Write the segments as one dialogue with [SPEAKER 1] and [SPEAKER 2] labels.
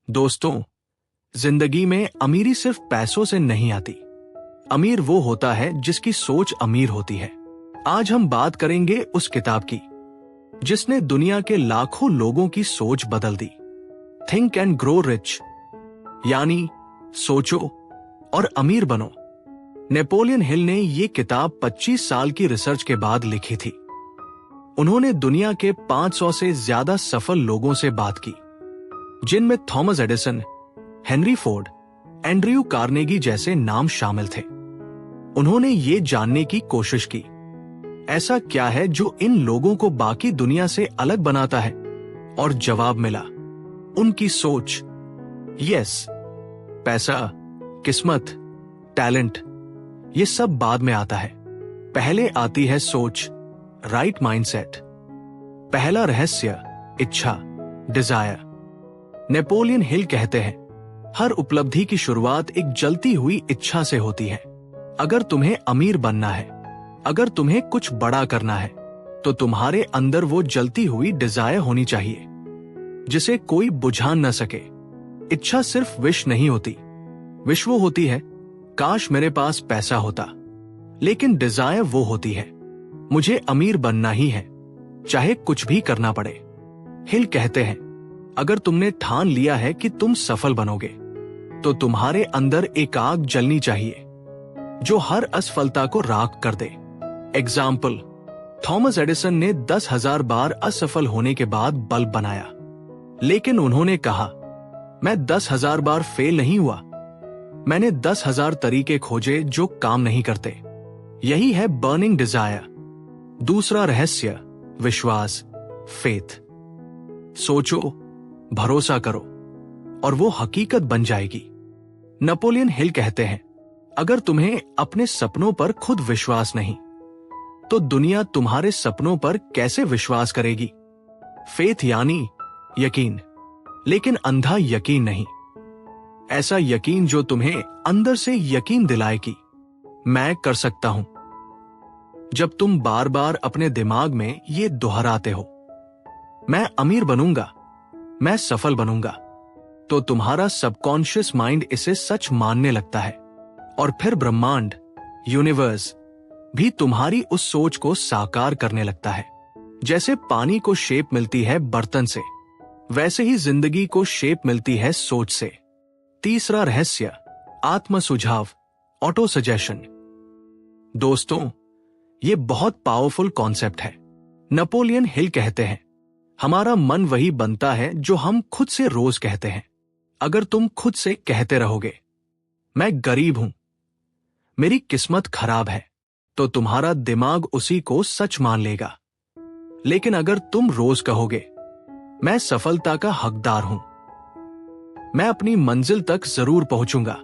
[SPEAKER 1] दोस्तों, जिंदगी में अमीरी सिर्फ पैसों से नहीं आती। अमीर वो होता है जिसकी सोच अमीर होती है। आज हम बात करेंगे उस किताब की जिसने दुनिया के लाखों लोगों की सोच बदल दी। थिंक एंड ग्रो रिच, यानी सोचो और अमीर बनो। नेपोलियन हिल ने ये किताब 25 साल की रिसर्च के बाद लिखी थी। उन्होंने दुनिया के 500 से ज्यादा सफल लोगों से बात की, जिनमें Thomas Edison, Henry Ford, Andrew Carnegie जैसे नाम शामिल थे। उन्होंने ये जानने की कोशिश की, ऐसा क्या है जो इन लोगों को बाकी दुनिया से अलग बनाता है, और जवाब मिला, उनकी सोच। यस, पैसा, किस्मत, टैलेंट, ये सब बाद में आता है। पहले आती है सोच, राइट माइंडसेट। पहला रहस्य, इच्छा, डिजायर। नेपोलियन हिल कहते हैं, हर उपलब्धि की शुरुआत एक जलती हुई इच्छा से होती है। अगर तुम्हें अमीर बनना है, अगर तुम्हें कुछ बड़ा करना है, तो तुम्हारे अंदर वो जलती हुई डिजायर होनी चाहिए जिसे कोई बुझा न सके। इच्छा सिर्फ विश नहीं होती। विश वो होती है, काश मेरे पास पैसा होता। लेकिन डिजायर वो होती है, मुझे अमीर बनना ही है, चाहे कुछ भी करना पड़े। हिल कहते हैं, अगर तुमने ठान लिया है कि तुम सफल बनोगे, तो तुम्हारे अंदर एक आग जलनी चाहिए जो हर असफलता को राख कर दे। एग्जाम्पल, थॉमस एडिसन ने 10,000 बार असफल होने के बाद बल्ब बनाया, लेकिन उन्होंने कहा, मैं 10,000 बार फेल नहीं हुआ, मैंने 10,000 तरीके खोजे जो काम नहीं करते। यही है बर्निंग डिजायर। दूसरा रहस्य, विश्वास, फेथ। सोचो, भरोसा करो, और वो हकीकत बन जाएगी। नेपोलियन हिल कहते हैं, अगर तुम्हें अपने सपनों पर खुद विश्वास नहीं, तो दुनिया तुम्हारे सपनों पर कैसे विश्वास करेगी। फेथ यानी यकीन, लेकिन अंधा यकीन नहीं। ऐसा यकीन जो तुम्हें अंदर से यकीन दिलाए कि मैं कर सकता हूं। जब तुम बार बार अपने दिमाग में ये दोहराते हो, मैं अमीर बनूंगा, मैं सफल बनूंगा, तो तुम्हारा सबकॉन्शियस माइंड इसे सच मानने लगता है, और फिर ब्रह्मांड, यूनिवर्स भी तुम्हारी उस सोच को साकार करने लगता है। जैसे पानी को शेप मिलती है बर्तन से, वैसे ही जिंदगी को शेप मिलती है सोच से। तीसरा रहस्य, आत्म सुझाव, ऑटो सजेशन। दोस्तों, ये बहुत पावरफुल कॉन्सेप्ट है। नेपोलियन हिल कहते हैं, हमारा मन वही बनता है जो हम खुद से रोज कहते हैं। अगर तुम खुद से कहते रहोगे, मैं गरीब हूं, मेरी किस्मत खराब है, तो तुम्हारा दिमाग उसी को सच मान लेगा। लेकिन अगर तुम रोज कहोगे, मैं सफलता का हकदार हूं, मैं अपनी मंजिल तक जरूर पहुंचूंगा,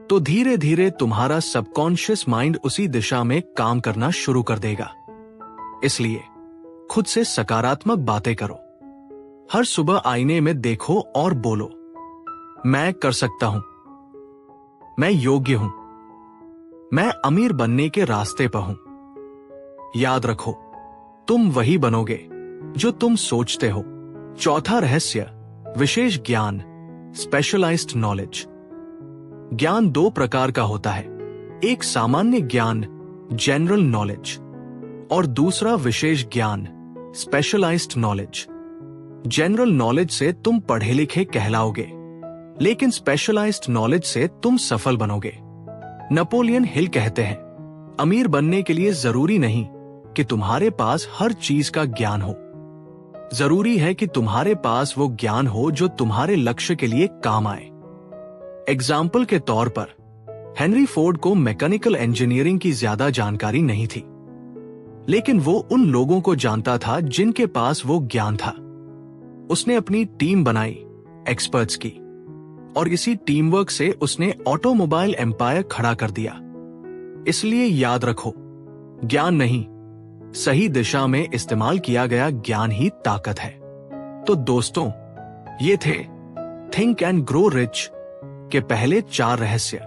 [SPEAKER 1] तो धीरे धीरे तुम्हारा सबकॉन्शियस माइंड उसी दिशा में काम करना शुरू कर देगा। इसलिए खुद से सकारात्मक बातें करो। हर सुबह आईने में देखो और बोलो, मैं कर सकता हूं, मैं योग्य हूं, मैं अमीर बनने के रास्ते पर हूं। याद रखो, तुम वही बनोगे जो तुम सोचते हो। चौथा रहस्य, विशेष ज्ञान, स्पेशलाइज्ड नॉलेज। ज्ञान दो प्रकार का होता है, एक सामान्य ज्ञान, जनरल नॉलेज, और दूसरा विशेष ज्ञान, स्पेशलाइज्ड नॉलेज। जनरल नॉलेज से तुम पढ़े लिखे कहलाओगे, लेकिन स्पेशलाइज्ड नॉलेज से तुम सफल बनोगे। नेपोलियन हिल कहते हैं, अमीर बनने के लिए जरूरी नहीं कि तुम्हारे पास हर चीज का ज्ञान हो। जरूरी है कि तुम्हारे पास वो ज्ञान हो जो तुम्हारे लक्ष्य के लिए काम आए। एग्जाम्पल के तौर पर, हेनरी फोर्ड को मैकेनिकल इंजीनियरिंग की ज्यादा जानकारी नहीं थी, लेकिन वो उन लोगों को जानता था जिनके पास वो ज्ञान था। उसने अपनी टीम बनाई, एक्सपर्ट्स की, और इसी टीम वर्क से उसने ऑटोमोबाइल एम्पायर खड़ा कर दिया। इसलिए याद रखो, ज्ञान नहीं, सही दिशा में इस्तेमाल किया गया ज्ञान ही ताकत है। तो दोस्तों, ये थे थिंक एंड ग्रो रिच के पहले 4 रहस्य,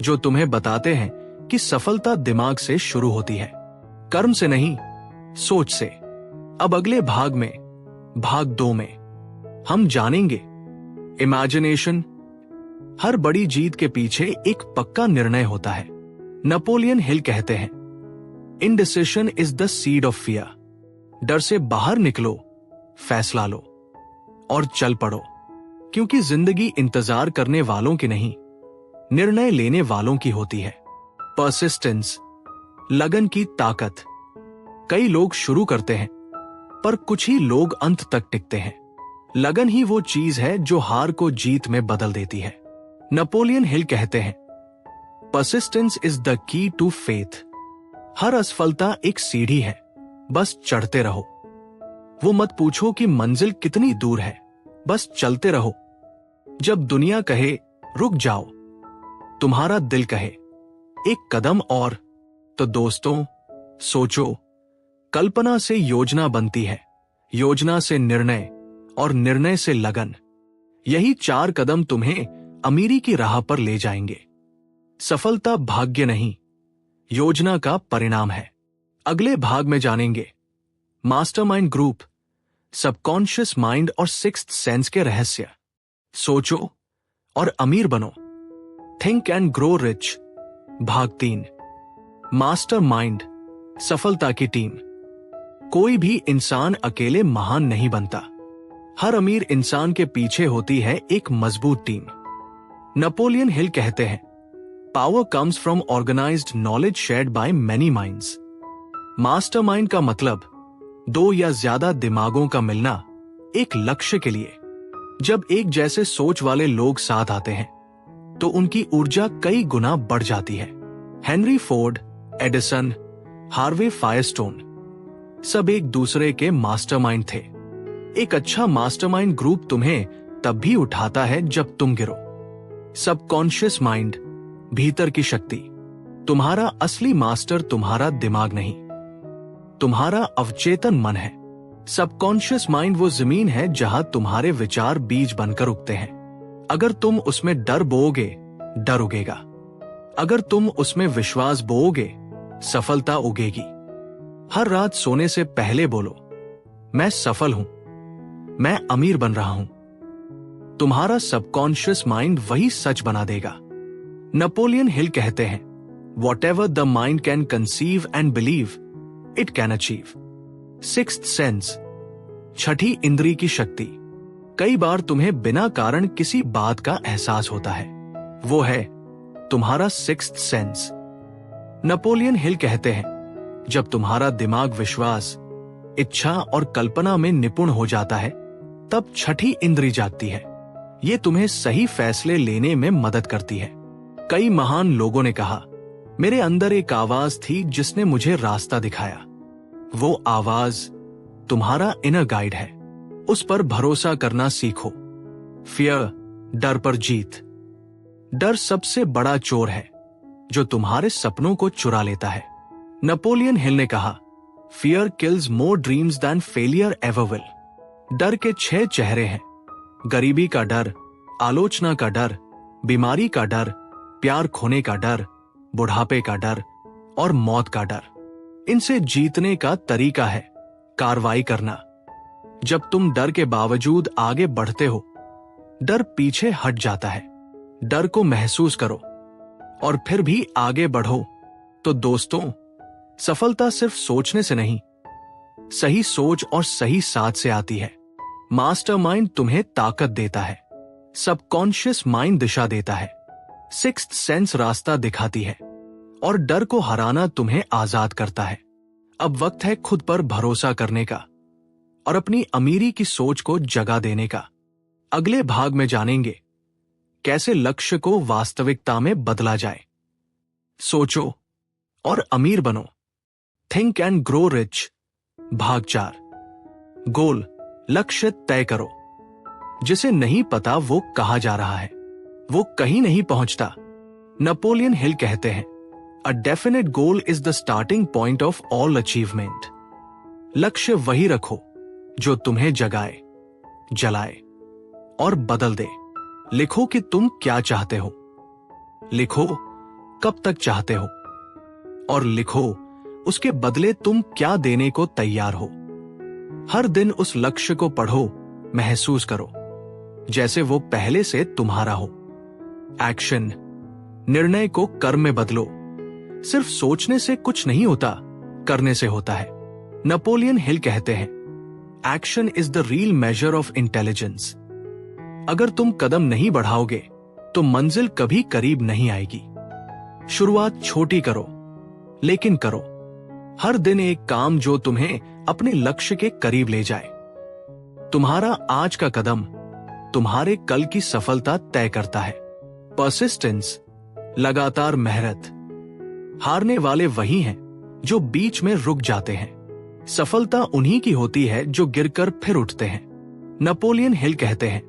[SPEAKER 1] जो तुम्हें बताते हैं कि सफलता दिमाग से शुरू होती है, कर्म से नहीं, सोच से। अब अगले भाग में, भाग 2 में, हम जानेंगे इमेजिनेशन। हर बड़ी जीत के पीछे एक पक्का निर्णय होता है। नेपोलियन हिल कहते हैं, indecision is the seed of fear. डर से बाहर निकलो, फैसला लो और चल पड़ो, क्योंकि जिंदगी इंतजार करने वालों की नहीं, निर्णय लेने वालों की होती है। परसिस्टेंस, लगन की ताकत। कई लोग शुरू करते हैं, पर कुछ ही लोग अंत तक टिकते हैं। लगन ही वो चीज है जो हार को जीत में बदल देती है। नेपोलियन हिल कहते हैं, persistence is the key to faith. हर असफलता एक सीढ़ी है, बस चढ़ते रहो। वो मत पूछो कि मंजिल कितनी दूर है, बस चलते रहो। जब दुनिया कहे रुक जाओ, तुम्हारा दिल कहे एक कदम और, तो दोस्तों सोचो, कल्पना से योजना बनती है, योजना से निर्णय और निर्णय से लगन। यही 4 कदम तुम्हें अमीरी की राह पर ले जाएंगे। सफलता भाग्य नहीं, योजना का परिणाम है। अगले भाग में जानेंगे मास्टरमाइंड ग्रुप, सबकॉन्शियस माइंड और सिक्स्थ सेंस के रहस्य। सोचो और अमीर बनो। थिंक एंड ग्रो रिच, भाग 3। मास्टरमाइंड, सफलता की टीम। कोई भी इंसान अकेले महान नहीं बनता। हर अमीर इंसान के पीछे होती है एक मजबूत टीम। नेपोलियन हिल कहते हैं, power comes from organised knowledge shared by many minds. Mastermind का मतलब 2 या ज्यादा दिमागों का मिलना एक लक्ष्य के लिए। जब एक जैसे सोच वाले लोग साथ आते हैं तो उनकी ऊर्जा कई गुना बढ़ जाती है। Henry Ford, Edison, Harvey Firestone सब एक दूसरे के मास्टरमाइंड थे। एक अच्छा मास्टरमाइंड ग्रुप तुम्हें तब भी उठाता है जब तुम गिरो। सबकॉन्शियस माइंड, भीतर की शक्ति। तुम्हारा असली मास्टर तुम्हारा दिमाग नहीं, तुम्हारा अवचेतन मन है। सबकॉन्शियस माइंड वो जमीन है जहां तुम्हारे विचार बीज बनकर उगते हैं। अगर तुम उसमें डर बोओगे, डर उगेगा। अगर तुम उसमें विश्वास बोओगे, सफलता उगेगी। हर रात सोने से पहले बोलो, मैं सफल हूं, मैं अमीर बन रहा हूं। तुम्हारा सबकॉन्शियस माइंड वही सच बना देगा। नेपोलियन हिल कहते हैं, whatever the mind can conceive and believe, it can achieve. Sixth sense, छठी इंद्री की शक्ति। कई बार तुम्हें बिना कारण किसी बात का एहसास होता है, वो है तुम्हारा सिक्स्थ सेंस। नेपोलियन हिल कहते हैं, जब तुम्हारा दिमाग विश्वास, इच्छा और कल्पना में निपुण हो जाता है, तब छठी इंद्री जागती है। ये तुम्हें सही फैसले लेने में मदद करती है। कई महान लोगों ने कहा, मेरे अंदर एक आवाज थी जिसने मुझे रास्ता दिखाया। वो आवाज तुम्हारा इनर गाइड है। उस पर भरोसा करना सीखो। फियर, डर पर जीत। डर सबसे बड़ा चोर है जो तुम्हारे सपनों को चुरा लेता है। नेपोलियन हिल ने कहा, fear kills more dreams than failure ever will. डर के 6 चेहरे हैं, गरीबी का डर, आलोचना का डर, बीमारी का डर, प्यार खोने का डर, बुढ़ापे का डर और मौत का डर। इनसे जीतने का तरीका है कार्रवाई करना। जब तुम डर के बावजूद आगे बढ़ते हो, डर पीछे हट जाता है। डर को महसूस करो और फिर भी आगे बढ़ो। तो दोस्तों, सफलता सिर्फ सोचने से नहीं, सही सोच और सही साथ से आती है। मास्टरमाइंड तुम्हें ताकत देता है, सबकॉन्शियस माइंड दिशा देता है, सिक्स्थ सेंस रास्ता दिखाती है और डर को हराना तुम्हें आजाद करता है। अब वक्त है खुद पर भरोसा करने का और अपनी अमीरी की सोच को जगह देने का। अगले भाग में जानेंगे कैसे लक्ष्य को वास्तविकता में बदला जाए। सोचो और अमीर बनो। थिंक एंड ग्रो रिच, भाग 4। गोल, लक्ष्य तय करो। जिसे नहीं पता वो कहाँ जा रहा है, वो कहीं नहीं पहुंचता। नेपोलियन हिल कहते हैं, a definite goal is the starting point of all achievement. लक्ष्य वही रखो जो तुम्हें जगाए, जलाए और बदल दे। लिखो कि तुम क्या चाहते हो, लिखो कब तक चाहते हो और लिखो उसके बदले तुम क्या देने को तैयार हो। हर दिन उस लक्ष्य को पढ़ो, महसूस करो जैसे वो पहले से तुम्हारा हो। एक्शन, निर्णय को कर्म में बदलो। सिर्फ सोचने से कुछ नहीं होता, करने से होता है। नेपोलियन हिल कहते हैं, action is the real measure of intelligence. अगर तुम कदम नहीं बढ़ाओगे तो मंजिल कभी करीब नहीं आएगी। शुरुआत छोटी करो, लेकिन करो। हर दिन एक काम जो तुम्हें अपने लक्ष्य के करीब ले जाए। तुम्हारा आज का कदम तुम्हारे कल की सफलता तय करता है। परसिस्टेंस, लगातार मेहनत। हारने वाले वही हैं जो बीच में रुक जाते हैं। सफलता उन्हीं की होती है जो गिरकर फिर उठते हैं। नेपोलियन हिल कहते हैं,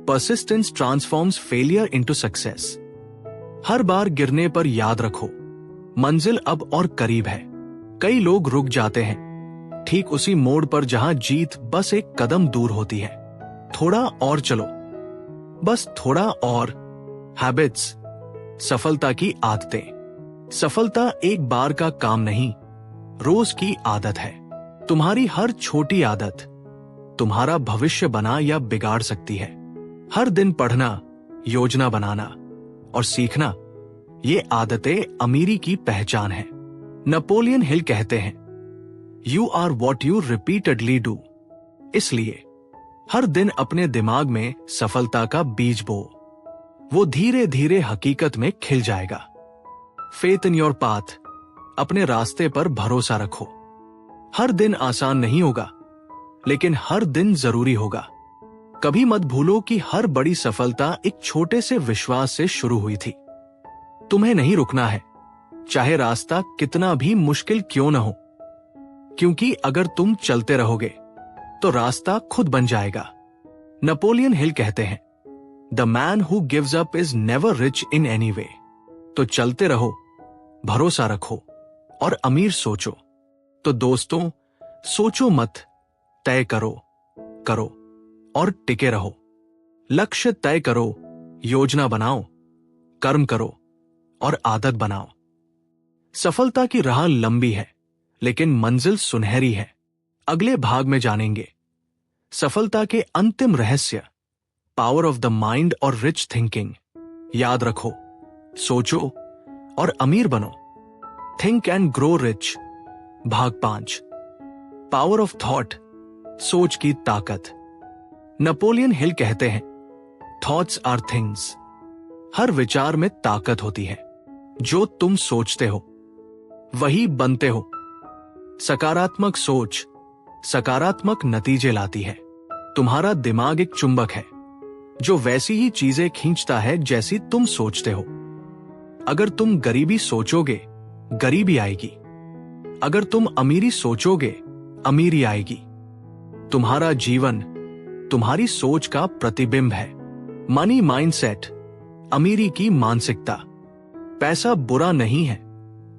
[SPEAKER 1] persistence transforms failure into success. हर बार गिरने पर याद रखो, मंजिल अब और करीब है। कई लोग रुक जाते हैं ठीक उसी मोड़ पर जहां जीत बस एक कदम दूर होती है। थोड़ा और चलो, बस थोड़ा और। हैबिट्स, सफलता की आदतें। सफलता एक बार का काम नहीं, रोज की आदत है। तुम्हारी हर छोटी आदत तुम्हारा भविष्य बना या बिगाड़ सकती है। हर दिन पढ़ना, योजना बनाना और सीखना, ये आदतें अमीरी की पहचान है। नेपोलियन हिल कहते हैं, you are what you repeatedly do. इसलिए हर दिन अपने दिमाग में सफलता का बीज बो। वो धीरे धीरे हकीकत में खिल जाएगा। फेथ इन योर पाथ, अपने रास्ते पर भरोसा रखो। हर दिन आसान नहीं होगा, लेकिन हर दिन जरूरी होगा। कभी मत भूलो कि हर बड़ी सफलता एक छोटे से विश्वास से शुरू हुई थी। तुम्हें नहीं रुकना है, चाहे रास्ता कितना भी मुश्किल क्यों न हो, क्योंकि अगर तुम चलते रहोगे तो रास्ता खुद बन जाएगा। नेपोलियन हिल कहते हैं, the man who gives up is never rich in any way. तो चलते रहो, भरोसा रखो और अमीर सोचो। तो दोस्तों, सोचो मत, तय करो, करो और टिके रहो। लक्ष्य तय करो, योजना बनाओ, कर्म करो और आदत बनाओ। सफलता की राह लंबी है, लेकिन मंजिल सुनहरी है। अगले भाग में जानेंगे सफलता के अंतिम रहस्य, पावर ऑफ द माइंड और रिच थिंकिंग। याद रखो, सोचो और अमीर बनो। Think and grow rich. भाग 5, पावर ऑफ थॉट, सोच की ताकत। नेपोलियन हिल कहते हैं, थॉट्स आर थिंग्स। हर विचार में ताकत होती है। जो तुम सोचते हो वही बनते हो। सकारात्मक सोच सकारात्मक नतीजे लाती है। तुम्हारा दिमाग एक चुंबक है जो वैसी ही चीजें खींचता है जैसी तुम सोचते हो। अगर तुम गरीबी सोचोगे, गरीबी आएगी। अगर तुम अमीरी सोचोगे, अमीरी आएगी। तुम्हारा जीवन तुम्हारी सोच का प्रतिबिंब है। मनी माइंडसेट, अमीरी की मानसिकता। पैसा बुरा नहीं है,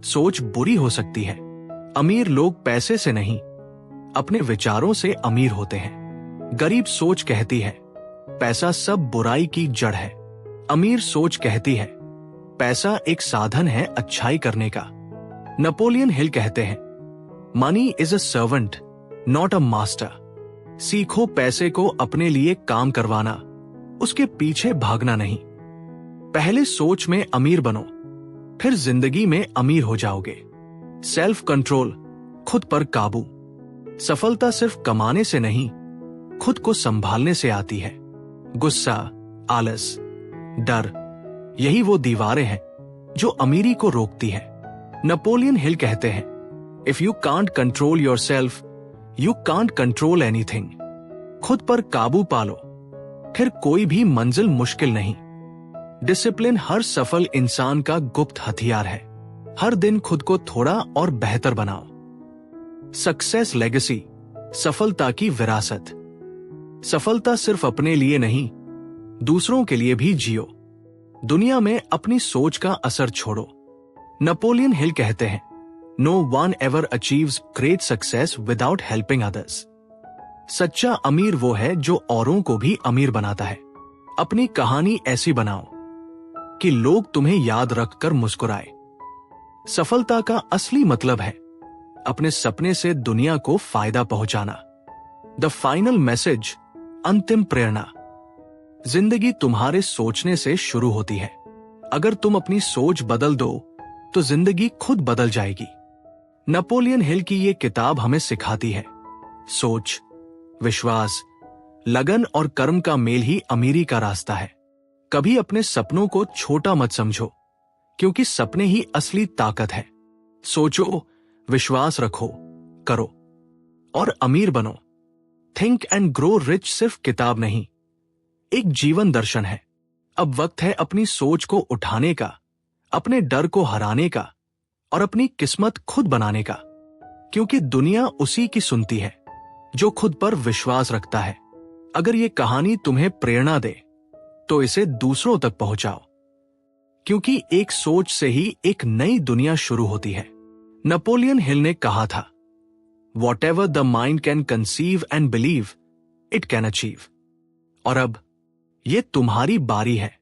[SPEAKER 1] सोच बुरी हो सकती है। अमीर लोग पैसे से नहीं, अपने विचारों से अमीर होते हैं। गरीब सोच कहती है, पैसा सब बुराई की जड़ है। अमीर सोच कहती है, पैसा एक साधन है अच्छाई करने का। नेपोलियन हिल कहते हैं, money is a servant not a master. सीखो पैसे को अपने लिए काम करवाना, उसके पीछे भागना नहीं। पहले सोच में अमीर बनो, फिर जिंदगी में अमीर हो जाओगे। सेल्फ कंट्रोल, खुद पर काबू। सफलता सिर्फ कमाने से नहीं, खुद को संभालने से आती है। गुस्सा, आलस, डर, यही वो दीवारें हैं जो अमीरी को रोकती है। नेपोलियन हिल कहते हैं, if you can't control your self, you can't control anything. खुद पर काबू पालो, फिर कोई भी मंजिल मुश्किल नहीं। डिसिप्लिन हर सफल इंसान का गुप्त हथियार है। हर दिन खुद को थोड़ा और बेहतर बनाओ। सक्सेस लेगेसी, सफलता की विरासत। सफलता सिर्फ अपने लिए नहीं, दूसरों के लिए भी जियो। दुनिया में अपनी सोच का असर छोड़ो। नेपोलियन हिल कहते हैं, no one ever achieves great success without helping others. सच्चा अमीर वो है जो औरों को भी अमीर बनाता है। अपनी कहानी ऐसी बनाओ कि लोग तुम्हें याद रखकर मुस्कुराए। सफलता का असली मतलब है अपने सपने से दुनिया को फायदा पहुंचाना। द फाइनल मैसेज, अंतिम प्रेरणा, जिंदगी तुम्हारे सोचने से शुरू होती है। अगर तुम अपनी सोच बदल दो तो जिंदगी खुद बदल जाएगी। नेपोलियन हिल की ये किताब हमें सिखाती है, सोच, विश्वास, लगन और कर्म का मेल ही अमीरी का रास्ता है। कभी अपने सपनों को छोटा मत समझो, क्योंकि सपने ही असली ताकत है। सोचो, विश्वास रखो, करो और अमीर बनो। थिंक एंड ग्रो रिच सिर्फ किताब नहीं, एक जीवन दर्शन है। अब वक्त है अपनी सोच को उठाने का, अपने डर को हराने का और अपनी किस्मत खुद बनाने का, क्योंकि दुनिया उसी की सुनती है जो खुद पर विश्वास रखता है। अगर ये कहानी तुम्हें प्रेरणा दे तो इसे दूसरों तक पहुंचाओ, क्योंकि एक सोच से ही एक नई दुनिया शुरू होती है। नेपोलियन हिल ने कहा था, "Whatever the mind can conceive and believe, it can achieve." और अब ये तुम्हारी बारी है।